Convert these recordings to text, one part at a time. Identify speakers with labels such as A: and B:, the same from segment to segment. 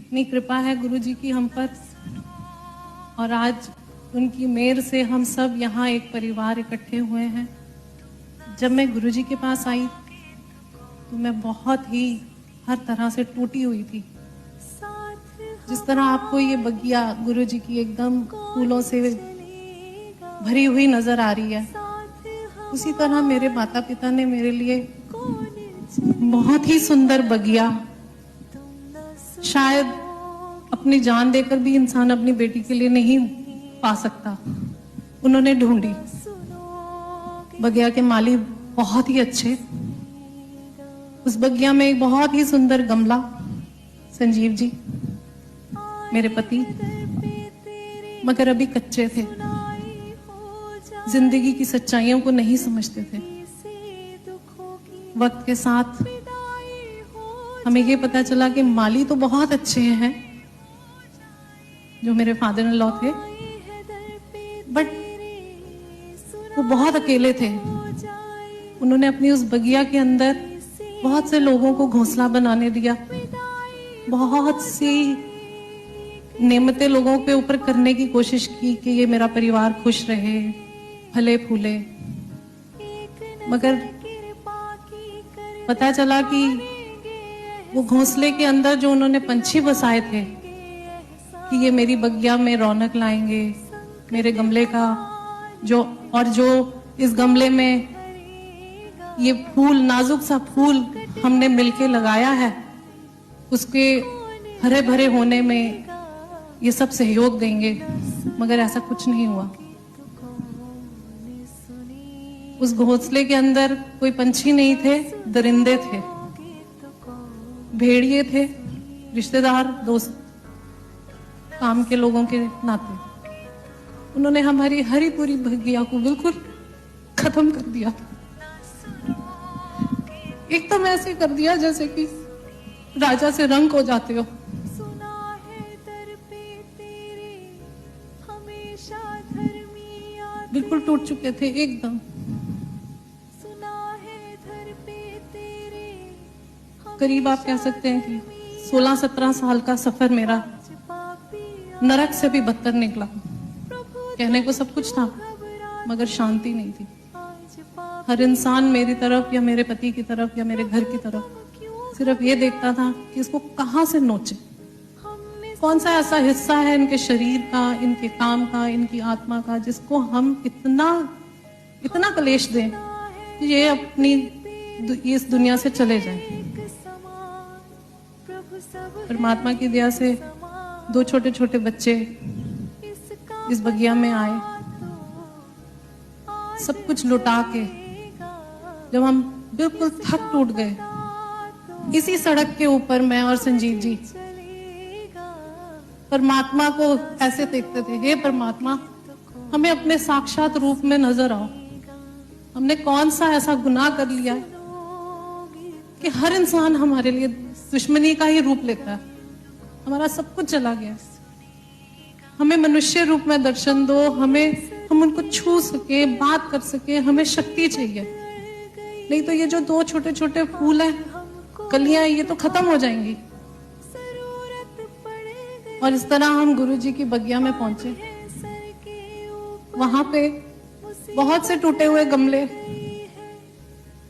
A: इतनी कृपा है गुरु जी की हम पर, और आज उनकी मेहर से हम सब यहाँ एक परिवार इकट्ठे हुए हैं। जब मैं गुरु जी के पास आई तो मैं बहुत ही हर तरह से टूटी हुई थी। जिस तरह आपको ये बगिया गुरु जी की एकदम फूलों से भरी हुई नजर आ रही है, उसी तरह मेरे माता पिता ने मेरे लिए बहुत ही सुंदर बगिया, शायद अपनी जान देकर भी इंसान अपनी बेटी के लिए नहीं पा सकता, उन्होंने ढूंढी। बगिया के माली बहुत ही अच्छे। उस बगिया में एक बहुत ही सुंदर गमला, संजीव जी मेरे पति, मगर अभी कच्चे थे, जिंदगी की सच्चाइयों को नहीं समझते थे। वक्त के साथ हमें ये पता चला कि माली तो बहुत अच्छे हैं जो मेरे फादर इन लॉ थे, बट वो बहुत अकेले थे। उन्होंने अपनी उस बगिया के अंदर बहुत से लोगों को घोंसला बनाने दिया, बहुत सी नेमतें लोगों के ऊपर करने की कोशिश की कि ये मेरा परिवार खुश रहे, फले फूले। मगर पता चला कि वो घोंसले के अंदर जो उन्होंने पंछी बसाए थे कि ये मेरी बगिया में रौनक लाएंगे, मेरे गमले का जो इस गमले में ये फूल, नाजुक सा फूल हमने मिलके लगाया है, उसके हरे भरे होने में ये सब सहयोग देंगे। मगर ऐसा कुछ नहीं हुआ। उस घोंसले के अंदर कोई पंछी नहीं थे, दरिंदे थे, भेड़िए थे, रिश्तेदार, दोस्त, काम के लोगों के नाते। उन्होंने हमारी हरी पूरी बगिया को बिल्कुल खत्म कर दिया। एकदम ऐसे कर दिया जैसे कि राजा से रंग हो जाते हो। बिल्कुल टूट चुके थे एकदम। करीब आप कह सकते हैं कि 16-17 साल का सफर मेरा नरक से भी बदतर निकला। कहने को सब कुछ था मगर शांति नहीं थी। हर इंसान मेरी तरफ या मेरे पति की तरफ या मेरे घर की तरफ सिर्फ ये देखता था कि इसको कहां से नोचे, कौन सा ऐसा हिस्सा है इनके शरीर का, इनके काम का, इनकी आत्मा का, जिसको हम इतना कलेश दें कि ये अपनी इस दुनिया से चले जाएं। परमात्मा की दया से 2 छोटे छोटे बच्चे इस बगिया में आए, सब कुछ लुटा के। जब हम बिल्कुल थक टूट गए, इसी सड़क के ऊपर मैं और संजीव जी परमात्मा को ऐसे देखते थे, हे परमात्मा, हमें अपने साक्षात रूप में नजर आओ। हमने कौन सा ऐसा गुनाह कर लिया कि हर इंसान हमारे लिए दुश्मनी का ही रूप लेता है। हमारा सब कुछ चला गया। हमें मनुष्य रूप में दर्शन दो, हम उनको छू सके, बात कर सके, हमें शक्ति चाहिए। नहीं तो ये जो 2 छोटे छोटे फूल हैं, कलियां, ये तो खत्म हो जाएंगी। और इस तरह हम गुरु जी की बगिया में पहुंचे। वहां पे बहुत से टूटे हुए गमले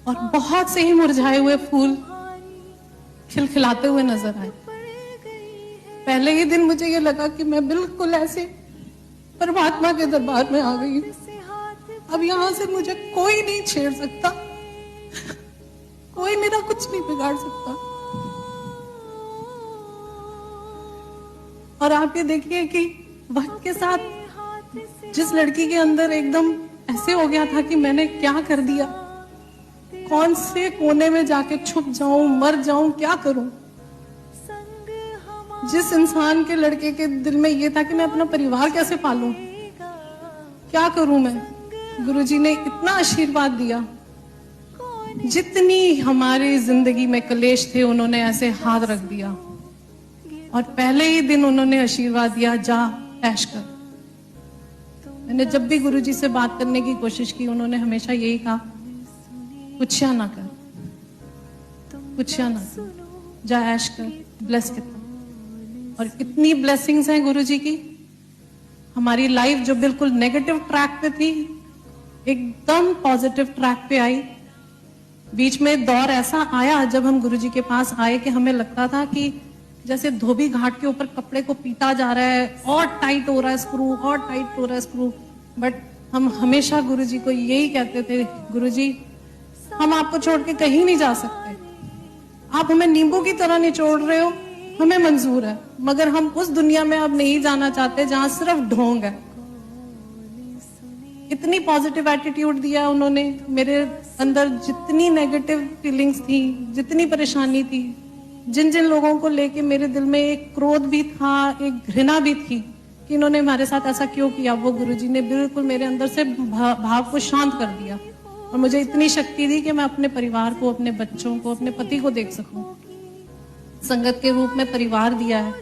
A: और बहुत से ही मुरझाए हुए फूल खिलखिलाते हुए नजर आए। पहले ही दिन मुझे ये लगा कि मैं बिल्कुल ऐसे परमात्मा के दरबार में आ गई हूं। अब यहां से मुझे कोई नहीं छेड़ सकता, कोई मेरा कुछ नहीं बिगाड़ सकता। और आप ये देखिए कि वक्त के साथ जिस लड़की के अंदर एकदम ऐसे हो गया था कि मैंने क्या कर दिया, कौन से कोने में जाके छुप जाऊं, मर जाऊं, क्या करूं। जिस इंसान के लड़के के दिल में ये था कि मैं अपना परिवार कैसे पालूं, क्या करूं मैं, गुरुजी ने इतना आशीर्वाद दिया। जितनी हमारी जिंदगी में कलेश थे उन्होंने ऐसे हाथ रख दिया और पहले ही दिन उन्होंने आशीर्वाद दिया, जा ऐश कर। मैंने जब भी गुरुजी से बात करने की कोशिश की, उन्होंने हमेशा यही कहा, पूछया ना कर, पूछया ना कर, जा ऐश कर, ब्लेस कितना। और इतनी ब्लेसिंग्स हैं गुरुजी की। हमारी लाइफ जो बिल्कुल नेगेटिव ट्रैक पे थी एकदम पॉजिटिव ट्रैक पे आई। बीच में दौर ऐसा आया जब हम गुरुजी के पास आए कि हमें लगता था कि जैसे धोबी घाट के ऊपर कपड़े को पीटा जा रहा है, और टाइट हो रहा है स्क्रू, और टाइट हो रहा है स्क्रू। बट हम हमेशा गुरुजी को यही कहते थे, गुरुजी हम आपको छोड़ के कहीं नहीं जा सकते, आप हमें नींबू की तरह निचोड़ रहे हो, हमें मंजूर है, मगर हम उस दुनिया में अब नहीं जाना चाहते जहां सिर्फ ढोंग है। इतनी पॉजिटिव एटीट्यूड दिया उन्होंने। मेरे अंदर जितनी नेगेटिव फीलिंग्स थी, जितनी परेशानी थी, जिन जिन लोगों को लेके मेरे दिल में एक क्रोध भी था, एक घृणा भी थी कि इन्होंने हमारे साथ ऐसा क्यों किया, वो गुरुजी ने बिल्कुल मेरे अंदर से भाव को शांत कर दिया और मुझे इतनी शक्ति दी कि मैं अपने परिवार को, अपने बच्चों को, अपने पति को देख सकूं। संगत के रूप में परिवार दिया है,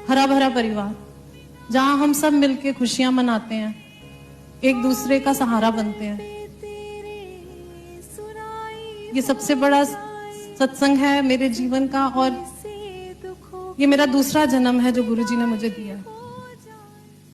A: हरा भरा परिवार, जहां हम सब मिलके खुशियां मनाते हैं, एक दूसरे का सहारा बनते हैं। ये सबसे बड़ा सत्संग है मेरे जीवन का, और ये मेरा दूसरा जन्म है जो गुरुजी ने मुझे दिया है।